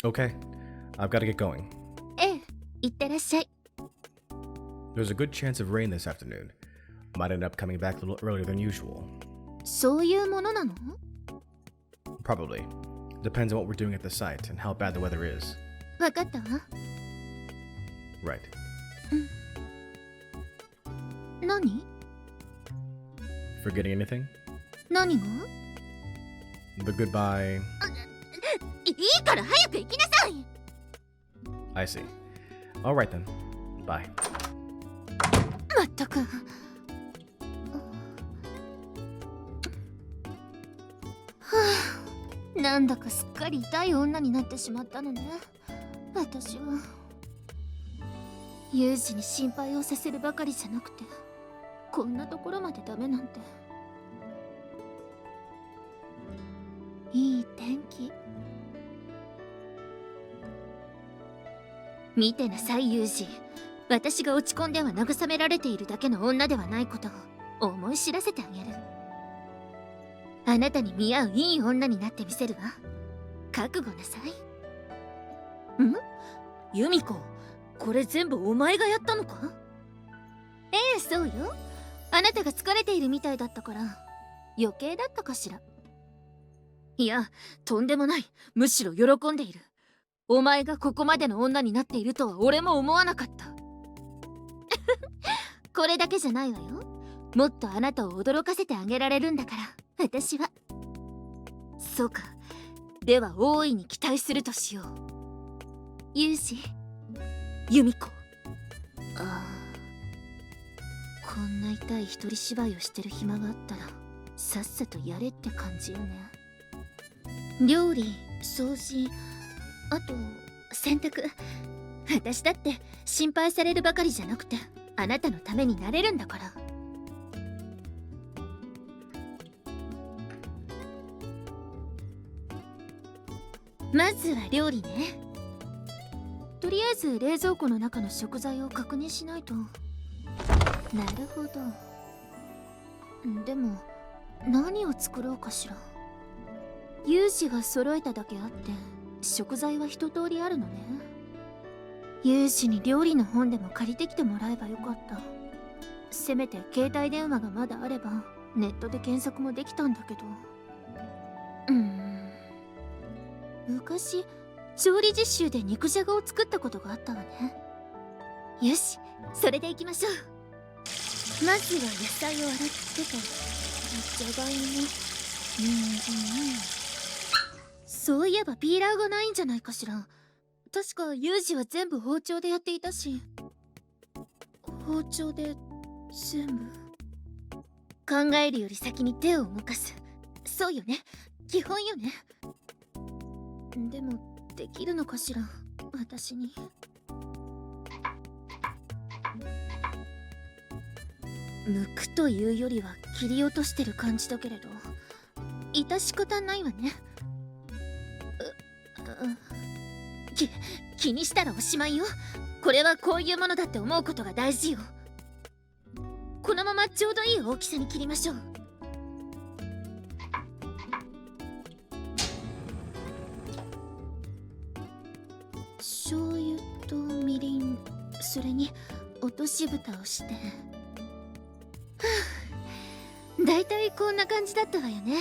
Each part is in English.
Okay, I've got to get going. ええ、行ってらっしゃい。 There's a good chance of rain this afternoon. Might end up coming back a little earlier than usual. そういうものなの？ Probably. Depends on what we're doing at the site and how bad the weather is. わかったわ。 Right. 何？ Forgetting anything? 何が？ The goodbye. いいから早く行きなさい。 I see. Alright then. Bye. まったく。なんだかすっかり痛い女になってしまったのね、私は。ユージに心配をさせるばかりじゃなくて、こんなところまでダメなんて。いい天気。見てなさいユージ、私が落ち込んでは慰められているだけの女ではないことを思い知らせてあげる。あなたに見合ういい女になってみせるわ。覚悟なさい。ん？ユミコ、これ全部お前がやったのか？ええ、そうよ。あなたが疲れているみたいだったから余計だったかしら。いや、とんでもない。むしろ喜んでいる。お前がここまでの女になっているとは俺も思わなかった。これだけじゃないわよ。もっとあなたを驚かせてあげられるんだから、私は。そうか。では大いに期待するとしよう。ユージ、ユミコ。ああ、こんな痛い一人芝居をしてる暇があったらさっさとやれって感じよね。料理、掃除、あと洗濯。私だって心配されるばかりじゃなくてあなたのためになれるんだから。まずは料理ね。とりあえず冷蔵庫の中の食材を確認しないと。なるほど。でも何を作ろうかしら。ユージが揃えただけあって食材は一通りあるのね。ユージに料理の本でも借りてきてもらえばよかった。せめて携帯電話がまだあればネットで検索もできたんだけど。昔調理実習で肉じゃがを作ったことがあったわね。よし、それでいきましょう。まずは野菜を洗ってと、じゃがいも、人参。そういえばピーラーがないんじゃないかしら。確かユージは全部包丁でやっていたし。包丁で全部。考えるより先に手を動かす。そうよね、基本よね。でもできるのかしら、私に。剥くというよりは切り落としてる感じだけれど、致し方ないわね。気にしたらおしまいよ。これはこういうものだって思うことが大事よ。このままちょうどいい大きさに切りましょう。醤油とみりん、それに落とし蓋をして。だいたいこんな感じだったわよね。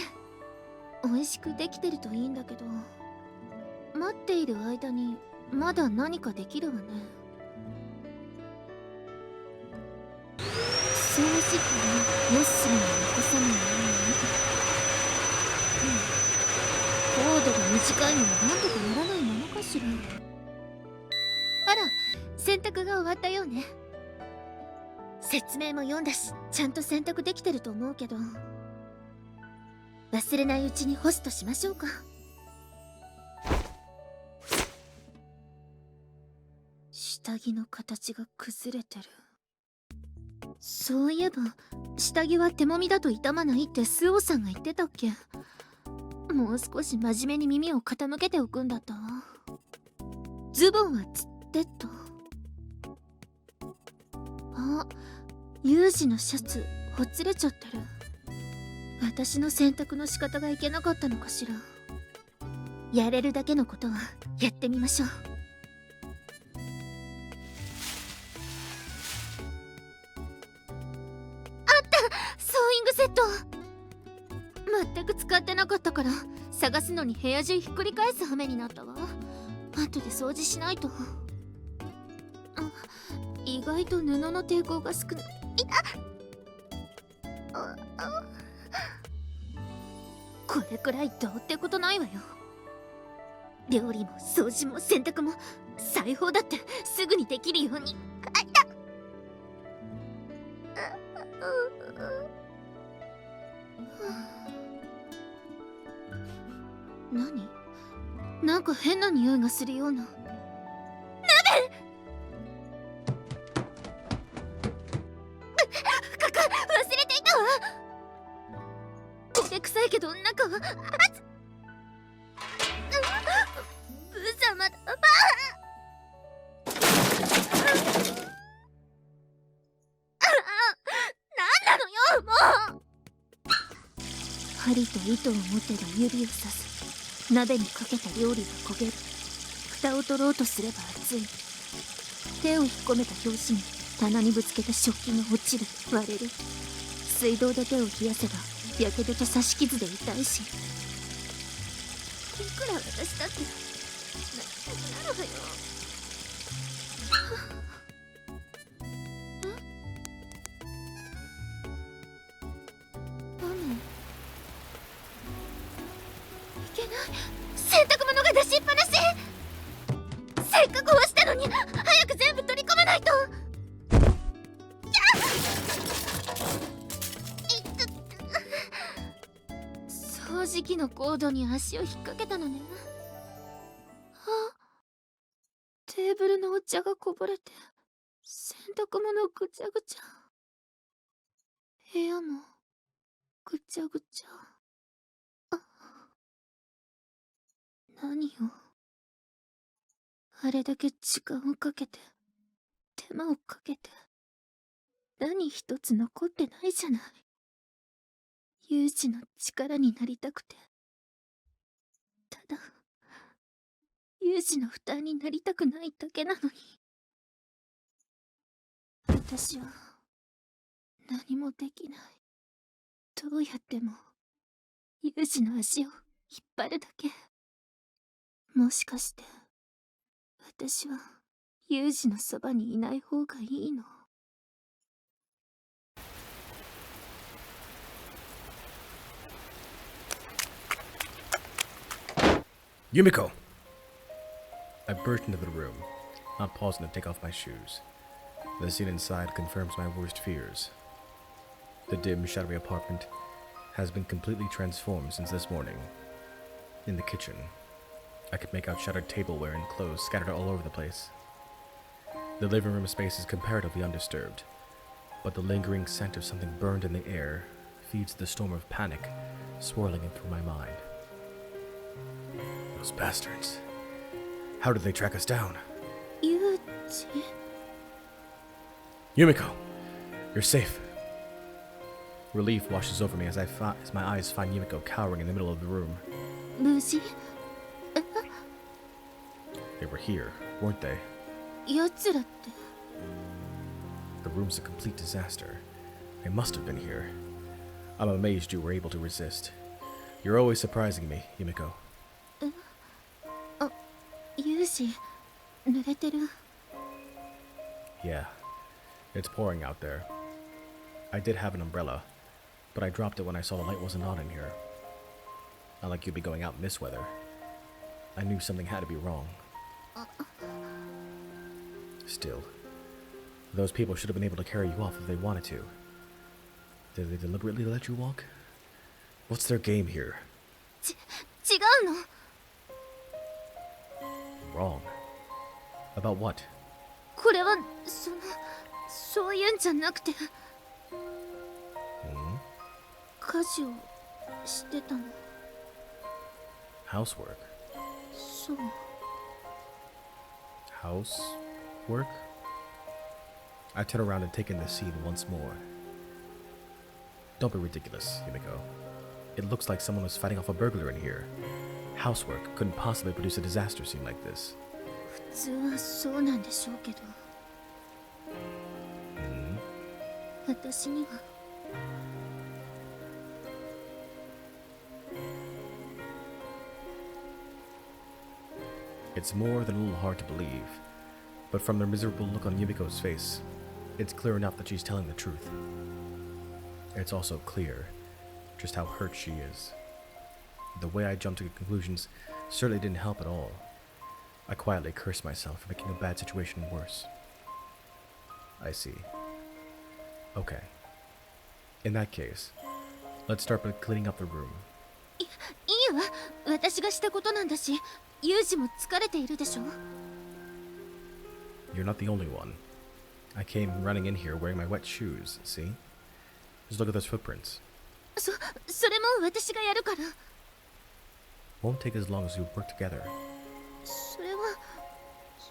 美味しくできてるといいんだけど、待っている間にまだ何かできるわね。掃除機はモッスルに残さないように。コードが短いのはなんとかならないものかしら。あら、洗濯が終わったようね。説明も読んだし、ちゃんと洗濯できてると思うけど、忘れないうちに干すとしましょうか。下着の形が崩れてる。そういえば下着は手もみだと傷まないってスオさんが言ってたっけ。もう少し真面目に耳を傾けておくんだったわ。ズボンはつってと。あ、ユージのシャツほつれちゃってる。私の洗濯の仕方がいけなかったのかしら。やれるだけのことはやってみましょう。ソーイングセット全く使ってなかったから探すのに部屋中ひっくり返す羽目になったわ。後で掃除しないと。意外と布の抵抗が少ない。これくらいどうってことないわよ。料理も掃除も洗濯も裁縫だってすぐにできるように。何？なんか変な匂いがするような。鍋！忘れていたわ。焦げ臭いけど中は無様だ。なんなのよもう。針と糸を持てば指を刺す。鍋にかけた料理が焦げる。蓋を取ろうとすれば熱い。手を引っ込めた拍子に棚にぶつけた食器が落ちる、割れる。水道で手を冷やせばやけどと刺し傷で痛いし。いくら私だってなるわよ。いけない。洗濯物が出しっぱなし。せっかく干したのに早く全部取り込まないと。掃除機のコードに足を引っ掛けたのね。テーブルのお茶がこぼれて洗濯物ぐちゃぐちゃ。部屋もぐちゃぐちゃ。何をあれだけ時間をかけて手間をかけて何一つ残ってないじゃない。有志の力になりたくて、ただ有志の負担になりたくないだけなのに。私は何もできない。どうやっても有志の足を引っ張るだけ。もしかして私は有志のそばにいない方がいいの？Yumiko! I burst into the room, not pausing to take off my shoes. The scene inside confirms my worst fears. The dim, shadowy apartment has been completely transformed since this morning. In the kitchen, I could make out shattered tableware and clothes scattered all over the place. The living room space is comparatively undisturbed, but the lingering scent of something burned in the air feeds the storm of panic swirling in through my mind. Those bastards. How did they track us down? Yuji. Yumiko! You're safe. Relief washes over me as my eyes find Yumiko cowering in the middle of the room. Lucy? They were here, weren't they? 奴らって。 The room's a complete disaster. They must have been here. I'm amazed you were able to resist. You're always surprising me, Yumiko. ユージ、濡れてる。 Yeah, it's pouring out there. I did have an umbrella, but I dropped it when I saw the light wasn't on in here. Not like you'd be going out in this weather. I knew something had to be wrong. Still, those people should have been able to carry you off if they wanted to. Did they deliberately let you walk? What's their game here? 違うの。 Wrong. About what? これはそういうんじゃなくて、 家事をしてたの。 Housework? そう。 Housework? I turn around and take in the scene once more. Don't be ridiculous, Yumiko. It looks like someone was fighting off a burglar in here. Housework couldn't possibly produce a disaster scene like this. 普通はそうなんでしょうけど、私には。It's more than a little hard to believe, but from the miserable look on Yumiko's face, it's clear enough that she's telling the truth. It's also clear just how hurt she is. The way I jumped to conclusions certainly didn't help at all. I quietly cursed myself for making a bad situation worse. I see. Okay. In that case, let's start by cleaning up the room. いいわ、私がしたことなんだし、ユージも疲れているでしょ。You're not the only one. I came running in here wearing my wet shoes, see? Just look at those footprints. それも私がやるから。Won't take as long as we work together. それは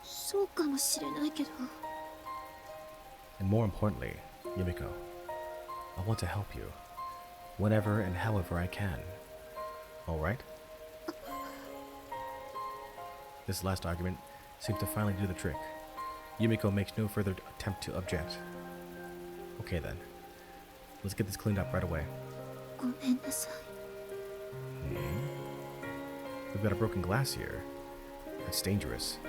そうかもしれないけど。And more importantly, Yumiko, I want to help you. Whenever and however I can. Alright? This last argument seems to finally do the trick. Yumiko makes no further attempt to object. Okay then. Let's get this cleaned up right away. ごめんなさい。We've got a broken glass here. That's dangerous.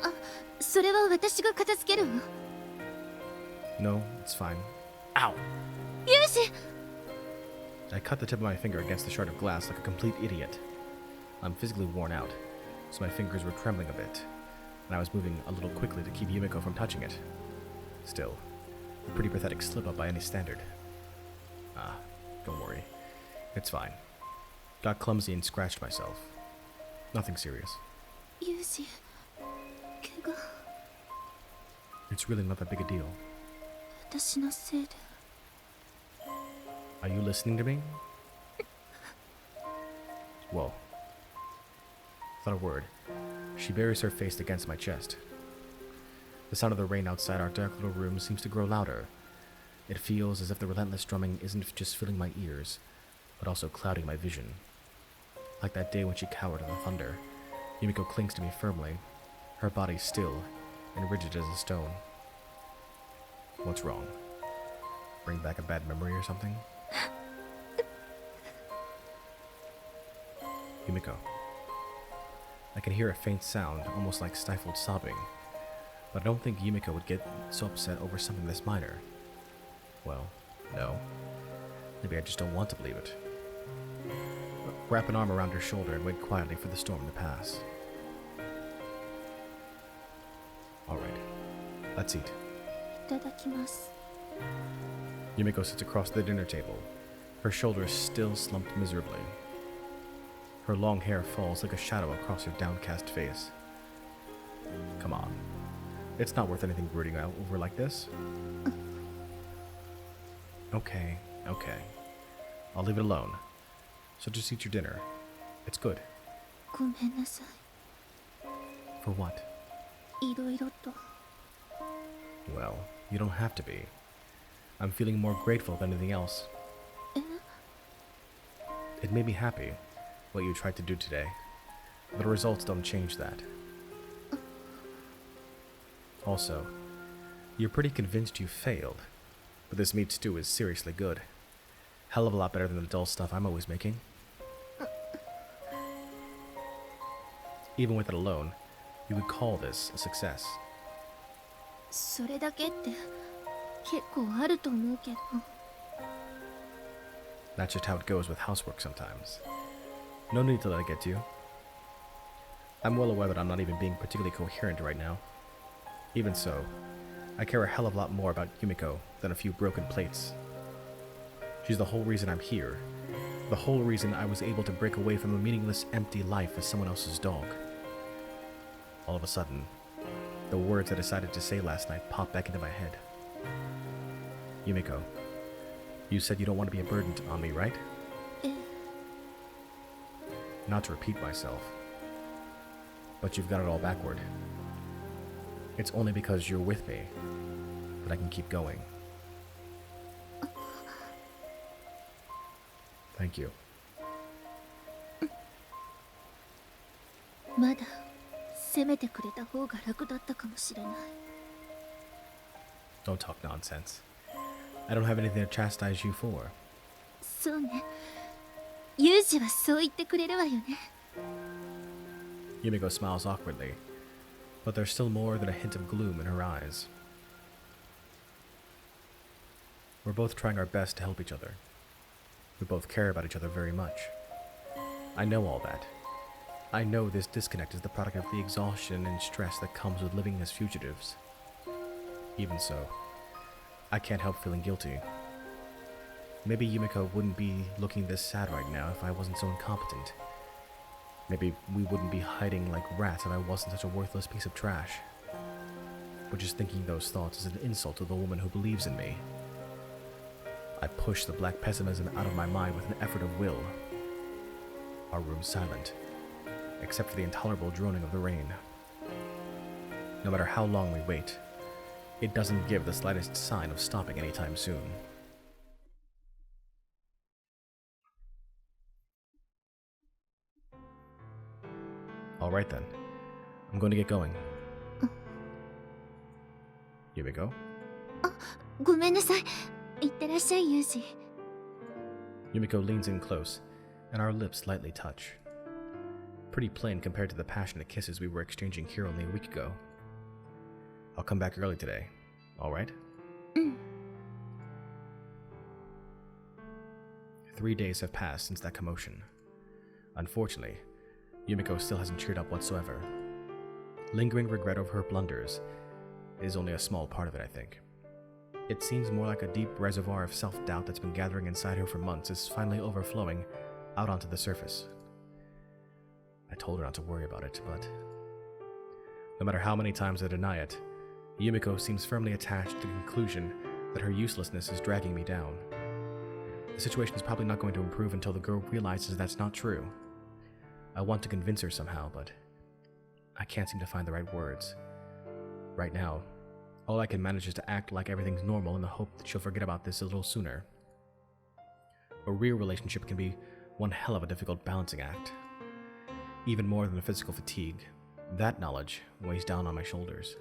あ、それは私が片付けるわ。No, it's fine. Ow! ユージ！ I cut the tip of my finger against the shard of glass like a complete idiot. I'm physically worn out, so my fingers were trembling a bit, and I was moving a little quickly to keep Yumiko from touching it. Still, a pretty pathetic slip-up by any standard. Ah, don't worry. It's fine. Got clumsy and scratched myself. Nothing serious. ユージ、怪我。It's really not that big a deal. 私のせいで。Are you listening to me? Whoa. Without a word, she buries her face against my chest. The sound of the rain outside our dark little room seems to grow louder. It feels as if the relentless drumming isn't just filling my ears, but also clouding my vision. Like that day when she cowered in the thunder, Yumiko clings to me firmly, her body still and rigid as a stone. What's wrong? Bring back a bad memory or something? Yumiko. I can hear a faint sound, almost like stifled sobbing, but I don't think Yumiko would get so upset over something this minor. Well, no. Maybe I just don't want to believe it. Wrap an arm around her shoulder and wait quietly for the storm to pass. Alright, let's eat. いただきます。 Yumiko sits across the dinner table, her shoulders still slumped miserably. Her long hair falls like a shadow across her downcast face. Come on. It's not worth anything brooding out over like this. Okay. I'll leave it alone. So just eat your dinner. It's good. ごめんなさ For what? い。いろいろと。Well, you don't have to be. I'm feeling more grateful than anything else. え？ It made me happy, what you tried to do today. But the results don't change that. Also, you're pretty convinced you failed. But this meat stew is seriously good. Hell of a lot better than the dull stuff I'm always making. Even with it alone, you could call this a success. それだけって結構あると思うけど。 That's just how it goes with housework sometimes. No need to let it get to you. I'm well aware that I'm not even being particularly coherent right now. Even so, I care a hell of a lot more about Yumiko than a few broken plates. She's the whole reason I'm here. The whole reason I was able to break away from a meaningless, empty life as someone else's dog. All of a sudden, the words I decided to say last night popped back into my head. Yumiko, you said you don't want to be a burden on me, right? え、 Not to repeat myself, but you've got it all backward. It's only because you're with me that I can keep going. Thank you. まだ責めてくれた方が楽だったかもしれない。 Don't talk nonsense. I don't have anything to chastise you for. そうね、ユージはそう言ってくれるわよね。 Yumiko smiles awkwardly, but there's still more than a hint of gloom in her eyes. We're both trying our best to help each other. We both care about each other very much. I know all that. I know this disconnect is the product of the exhaustion and stress that comes with living as fugitives. Even so, I can't help feeling guilty. Maybe Yumiko wouldn't be looking this sad right now if I wasn't so incompetent. Maybe we wouldn't be hiding like rats if I wasn't such a worthless piece of trash. But just thinking those thoughts is an insult to the woman who believes in me. I push the black pessimism out of my mind with an effort of will. Our room's silent, except for the intolerable droning of the rain. No matter how long we wait, it doesn't give the slightest sign of stopping anytime soon. Alright then, I'm going to get going. Yumiko? ごめんなさい。いってらっしゃい、ユージ。 Yumiko leans in close, and our lips lightly touch. Pretty plain compared to the passionate kisses we were exchanging here only a week ago. I'll come back early today, alright? 3 days have passed since that commotion. Unfortunately, Yumiko still hasn't cheered up whatsoever. Lingering regret over her blunders is only a small part of it, I think. It seems more like a deep reservoir of self-doubt that's been gathering inside her for months is finally overflowing out onto the surface. I told her not to worry about it, but no matter how many times I deny it, Yumiko seems firmly attached to the conclusion that her uselessness is dragging me down. The situation is probably not going to improve until the girl realizes that's not true. I want to convince her somehow, but I can't seem to find the right words. Right now, all I can manage is to act like everything's normal in the hope that she'll forget about this a little sooner. A real relationship can be one hell of a difficult balancing act. Even more than the physical fatigue, that knowledge weighs down on my shoulders.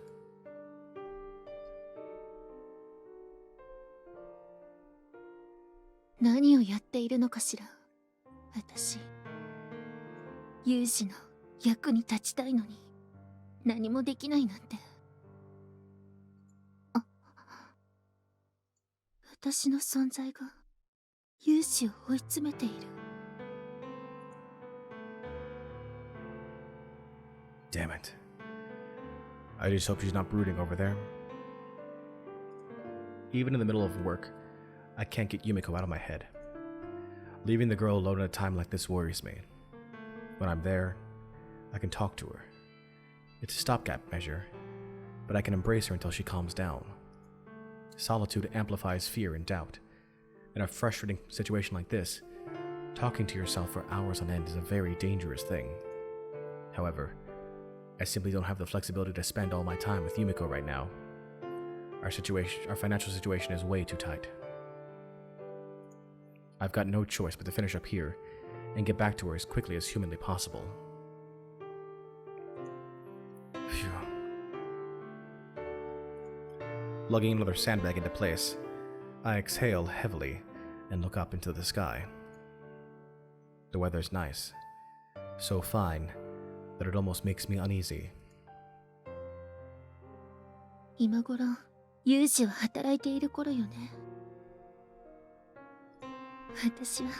何をやっているのかしら、私。ユージの役に立ちたいのに何もできないなんて。私の存在がユージを追い詰めている。 Damn it. I just hope she's not brooding over there. Even in the middle of work, I can't get Yumiko out of my head. Leaving the girl alone at a time like this worries me. When I'm there, I can talk to her. It's a stopgap measure, but I can embrace her until she calms down. Solitude amplifies fear and doubt. In a frustrating situation like this, talking to yourself for hours on end is a very dangerous thing. However, I simply don't have the flexibility to spend all my time with Yumiko right now. Our financial situation is way too tight. I've got no choice but to finish up here and get back to her as quickly as humanly possible. Phew. Lugging another sandbag into place, I exhale heavily and look up into the sky. The weather's nice, so fine that it almost makes me uneasy. 今頃ユージは働いている頃よね。私は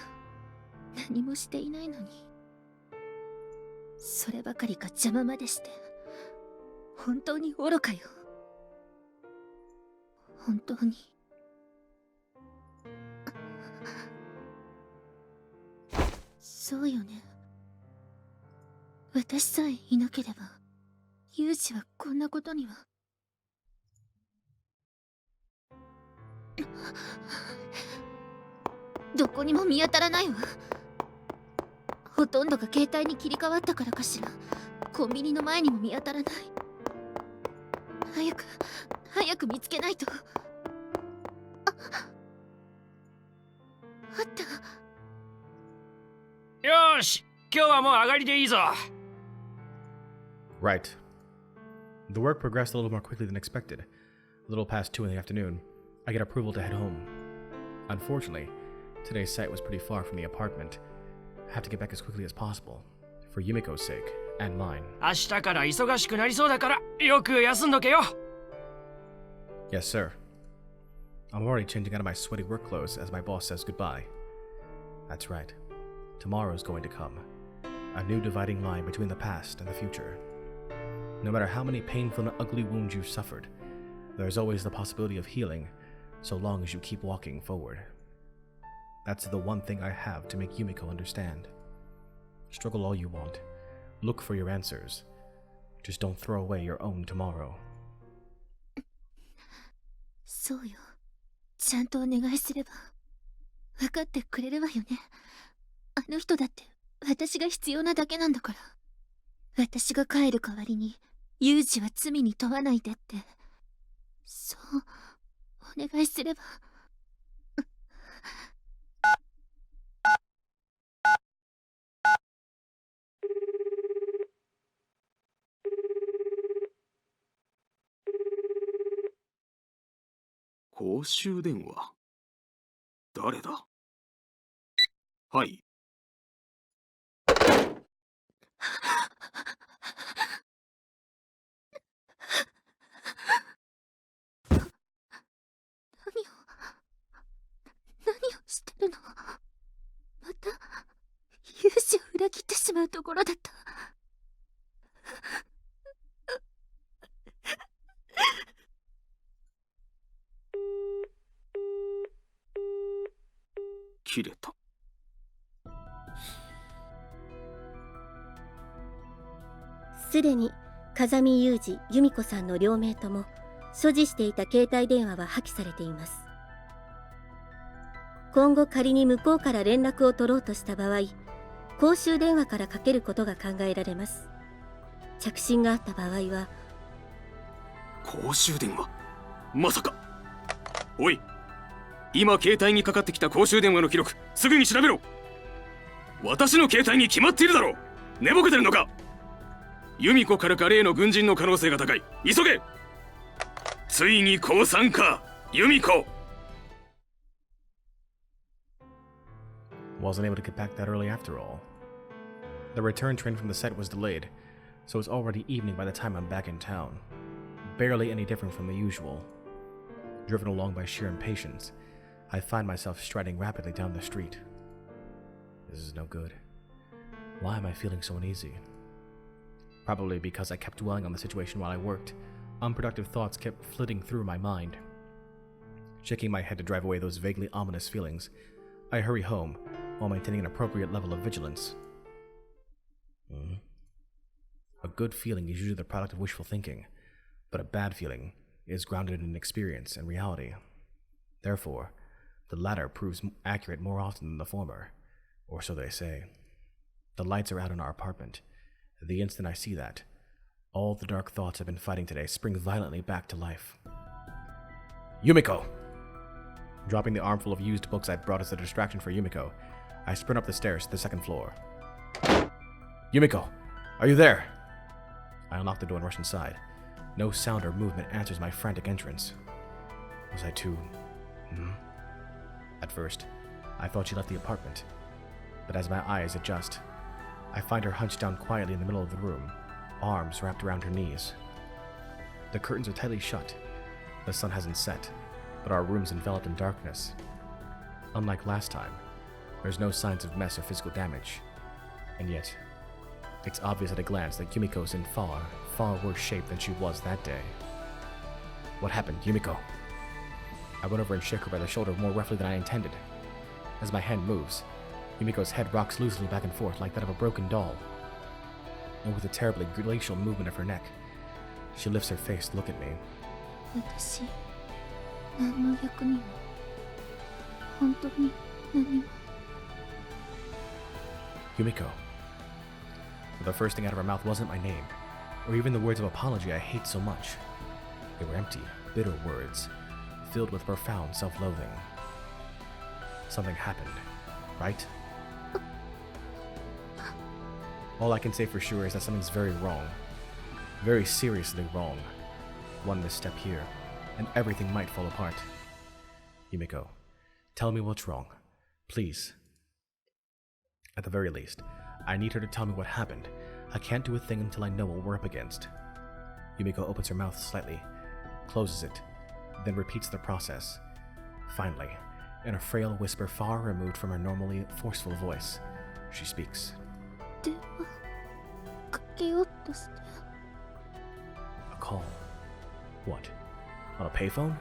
何もしていないのに、そればかりか邪魔までして本当に愚かよ。本当に。そうよね。私さえいなければユージはこんなことには。どこにも見当たらないわ。ほとんどが携帯に切り替わったからかしら、コンビニの前にも見当たらない。早く見つけないと。あった。よーし、今日はもう上がりでいいぞ。Right. The work progressed a little more quickly than expected. A little past 2 in the afternoon, I get approval to head home. Unfortunately, today's site was pretty far from the apartment. I have to get back as quickly as possible, for Yumiko's sake and mine. 明日から忙しくなりそうだからよく休んどけよ。 Yes, sir. I'm already changing out of my sweaty work clothes as my boss says goodbye. That's right. Tomorrow's going to come. A new dividing line between the past and the future. No matter how many painful and ugly wounds you've suffered, there's always the possibility of healing, so long as you keep walking forward. That's the one thing I have to make Yumiko understand. Struggle all you want. Look for your answers. Just don't throw away your own tomorrow. そうよ。ちゃんとお願いすれば分かってくれるわよね。あの人だって私が必要なだけなんだから。私が帰る代わりにユージは罪に問わないでって、そうお願いすれば。公衆電話。誰だ？はい。何をしてるの？またユージを裏切ってしまうところだった。切れた。すでに風見雄二、由美子さんの両名とも所持していた携帯電話は破棄されています。今後仮に向こうから連絡を取ろうとした場合、公衆電話からかけることが考えられます。着信があった場合は。公衆電話？まさか。おい、今携帯にかかってきた公衆電話の記録すぐに調べろ。私の携帯に決まっているだろう。寝ぼけてるのか。由美子からか例の軍人の可能性が高い。急げ。ついに降参か、由美子。 Wasn't able to get back that early after all. The return train from the site was delayed, so it's already evening by the time I'm back in town. Barely any different from the usual. Driven along by sheer impatience, I find myself striding rapidly down the street. This is no good. Why am I feeling so uneasy? Probably because I kept dwelling on the situation while I worked. Unproductive thoughts kept flitting through my mind. Shaking my head to drive away those vaguely ominous feelings, I hurry home while maintaining an appropriate level of vigilance. A good feeling is usually the product of wishful thinking, but a bad feeling is grounded in experience and reality. Therefore, the latter proves accurate more often than the former, or so they say. The lights are out in our apartment. The instant I see that, all the dark thoughts I've been fighting today spring violently back to life. Yumiko! Dropping the armful of used books I brought as a distraction for Yumiko, I sprint up the stairs to the second floor. Yumiko! Are you there? I unlock the door and rush inside. No sound or movement answers my frantic entrance. Was I too... At first, I thought she left the apartment. But as my eyes adjust, I find her hunched down quietly in the middle of the room, arms wrapped around her knees. The curtains are tightly shut. The sun hasn't set, but our room's enveloped in darkness. Unlike last time, there's no signs of mess or physical damage. And yet, it's obvious at a glance that Yumiko's in far, far worse shape than she was that day. What happened, Yumiko? I run over and shake her by the shoulder more roughly than I intended. As my hand moves, Yumiko's head rocks loosely back and forth like that of a broken doll. And with a terribly glacial movement of her neck, she lifts her face to look at me. 私、何の役にも、本当に何も。Yumiko. The first thing out of her mouth wasn't my name, or even the words of apology I hate so much. They were empty, bitter words, filled with profound self-loathing. Something happened, right? All I can say for sure is that something's very wrong. Very seriously wrong. One misstep here, and everything might fall apart. Yumiko, tell me what's wrong. Please. At the very least, I need her to tell me what happened. I can't do a thing until I know what we're up against. Yumiko opens her mouth slightly, closes it, then repeats the process. Finally, in a frail whisper far removed from her normally forceful voice, she speaks. 電話かけようとして A call. What? On a payphone?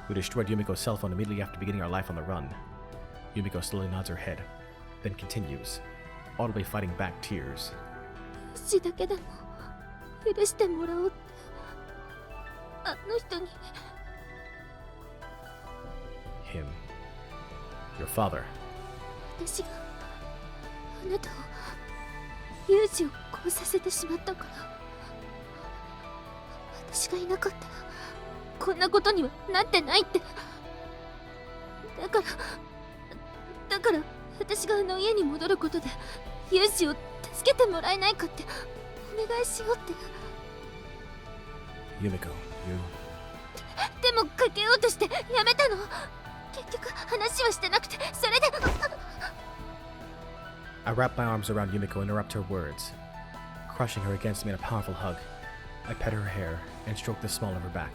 We destroyed Yumiko's cell phone immediately after beginning our life on the run. Yumiko slowly nods her head, then continues, audibly fighting back tears. 少しだけでも許してもらおうってあの人に Him. Your father. 私があなたをユージを殺させてしまったから私がいなかったらこんなことにはなってないってだから私があの家に戻ることでユージを助けてもらえないかってお願いしようって Yumiko, you... でもかけようとしてやめたの結局話はしてなくてそれで I wrap my arms around Yumiko and interrupt her words. Crushing her against me in a powerful hug, I pet her hair and stroke the small of her back.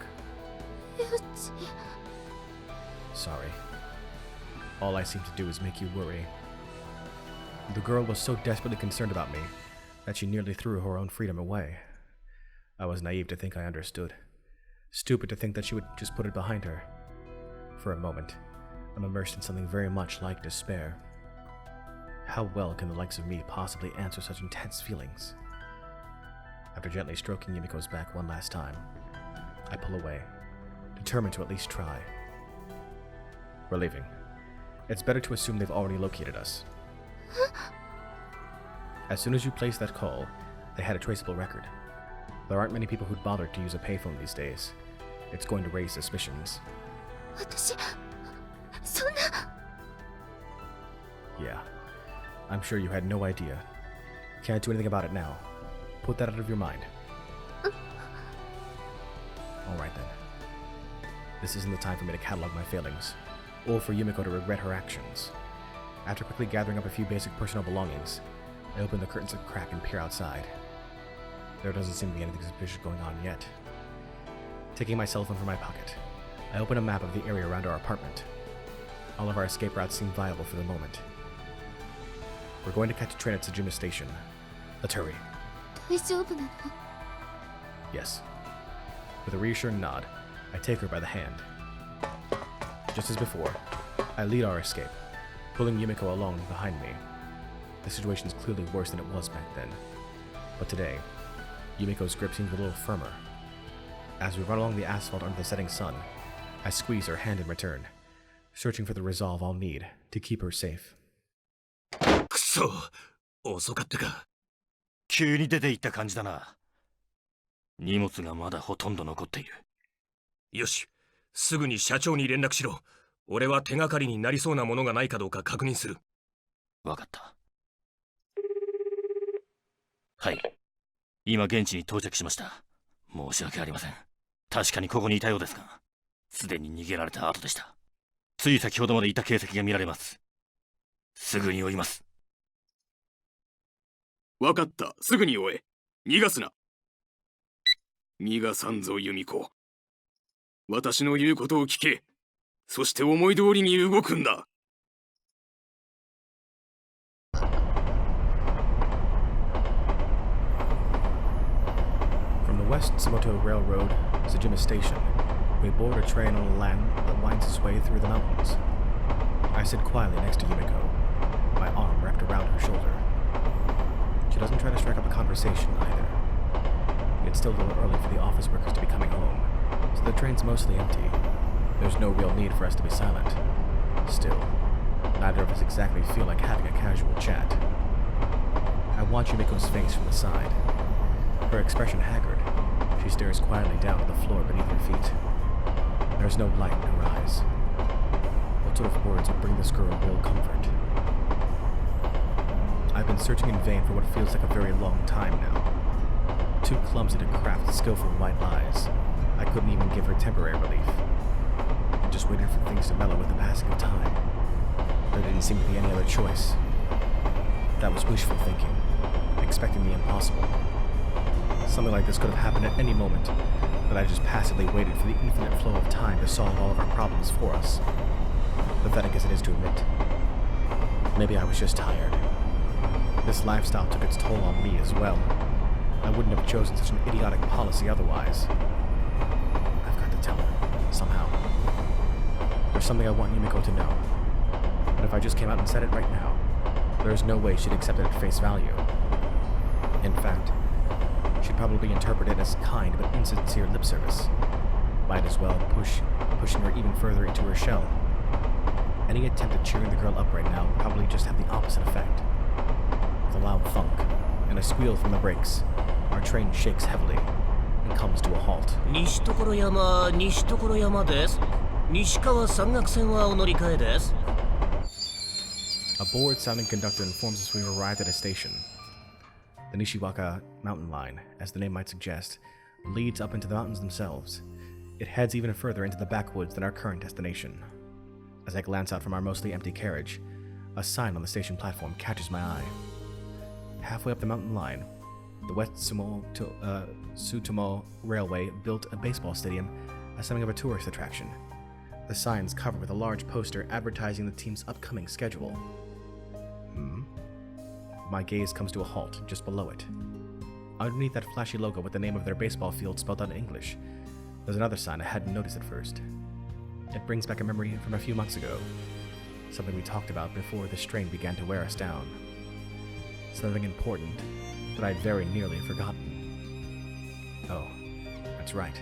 ユージ Sorry. All I seem to do is make you worry. The girl was so desperately concerned about me that she nearly threw her own freedom away. I was naive to think I understood. Stupid to think that she would just put it behind her. For a moment, I'm immersed in something very much like despair. How well can the likes of me possibly answer such intense feelings? After gently stroking Yumiko's back one last time, I pull away, determined to at least try. We're leaving. It's better to assume they've already located us. As soon as you place that call, they had a traceable record. There aren't many people who'd bother to use a payphone these days. It's going to raise suspicions. 私そんな Yeah, I'm sure you had no idea. Can't do anything about it now. Put that out of your mind. Alright then. This isn't the time for me to catalog my failings, or for Yumiko to regret her actions. After quickly gathering up a few basic personal belongings, I open the curtains a crack and peer outside. There doesn't seem to be anything suspicious going on yet. Taking my cell phone from my pocket, I open a map of the area around our apartment. All of our escape routes seem viable for the moment. We're going to catch a train at Tsujima Station. Let's hurry. 大丈夫なの Yes. With a reassuring nod, I take her by the hand. Just as before, I lead our escape, pulling Yumiko along behind me. The situation is clearly worse than it was back then. But today, Yumiko's grip seems a little firmer. As we run along the asphalt under the setting sun, I squeeze her hand in return, searching for the resolve I'll need to keep her safe. くそ、遅かったか。急に出て行った感じだな。荷物がまだほとんど残っている。よし、すぐに社長に連絡しろ。俺は手がかりになりそうなものがないかどうか確認する。わかった。はい。今現地に到着しました。申し訳ありません。確かにここにいたようですが、すでに逃げられた後でした。つい先ほどまでいた形跡が見られます。すぐに追います。わかった、すぐに追え。逃がすな。逃がさんぞ、ユミコ。私の言うことを聞け。そして思い通りに動くんだ。From the West Tsumoto Railroad, Tsujima Station, we board a train on a land that winds its way through the mountains. I sit quietly next to Yumiko, my arm wrapped around her shoulder. She doesn't try to strike up a conversation either. It's still a little early for the office workers to be coming home, so the train's mostly empty. There's no real need for us to be silent. Still, neither of us exactly feel like having a casual chat. I watch Yumiko's face from the side. Her expression haggard, she stares quietly down at the floor beneath her feet. There's no light in her eyes. What sort of words would bring this girl real comfort? I've been searching in vain for what feels like a very long time now. too clumsy to craft skillful white lies. I couldn't even give her temporary relief. I just waited for things to mellow with the passing of time. There didn't seem to be any other choice. That was wishful thinking, expecting the impossible. Something like this could have happened at any moment, but I just passively waited for the infinite flow of time to solve all of our problems for us. Pathetic as it is to admit. Maybe I was just tired. This lifestyle took its toll on me as well. I wouldn't have chosen such an idiotic policy otherwise. I've got to tell her, somehow. There's something I want Yumiko to know. But if I just came out and said it right now, there's no way she'd accept it at face value. In fact, she'd probably interpret it as kind but insincere lip service. Might as well pushing her even further into her shell. Any attempt at cheering the girl up right now would probably just have the opposite effect. With a loud thunk and a squeal from the brakes, our train shakes heavily and comes to a halt. 西所山、西所山です。西川山岳線はお乗り換えです。 A bored-sounding conductor informs us we've arrived at a station. The Nishiwaka mountain line, as the name might suggest, leads up into the mountains themselves. It heads even further into the backwoods than our current destination. As I glance out from our mostly empty carriage, a sign on the station platform catches my eye. Halfway up the mountain line, the West Tsutomu Railway built a baseball stadium as something of a tourist attraction. The sign's covered with a large poster advertising the team's upcoming schedule. My gaze comes to a halt just below it. Underneath that flashy logo with the name of their baseball field spelled out in English, there's another sign I hadn't noticed at first. It brings back a memory from a few months ago. Something we talked about before the strain began to wear us down. Something important that I'd very nearly forgotten. Oh, that's right.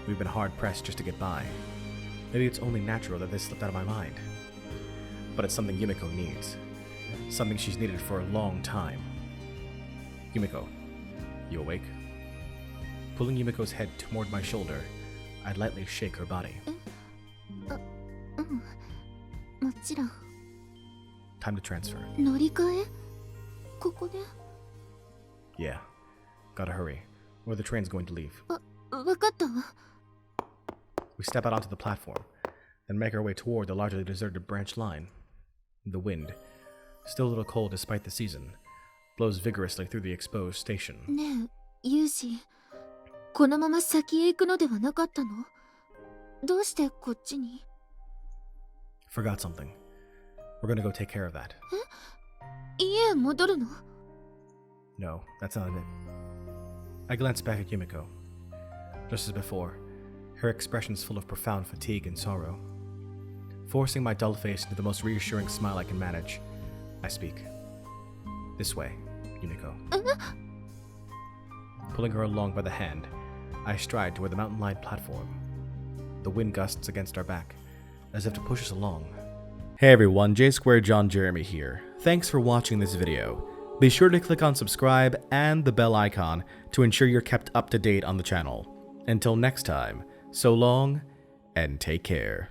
We've been hard-pressed just to get by. Maybe it's only natural that this slipped out of my mind. But it's something Yumiko needs. Something she's needed for a long time. Yumiko, you awake? Pulling Yumiko's head toward my shoulder, I lightly shake her body. もちろん。 Time to transfer. 乗り換えここで Yeah, gotta hurry, or the train's going to leave. わかったわ。 We step out onto the platform, then make our way toward the largely deserted branch line. The wind, still a little cold despite the season, blows vigorously through the exposed station. ねえ、ユージ。このまま先へ行くのではなかったの？どうしてこっちに？ Forgot something. We're gonna go take care of that. 家へ戻るの？ No, that's not it. I glance back at Yumiko. Just as before, her expression's full of profound fatigue and sorrow. Forcing my dull face into the most reassuring smile I can manage, I speak. This way, Yumiko. Pulling her along by the hand, I stride toward the mountain-lined platform. The wind gusts against our back, as if to push us along. Hey everyone, J Square John Jeremy here. Thanks for watching this video. Be sure to click on subscribe and the bell icon to ensure you're kept up to date on the channel. Until next time, so long and take care.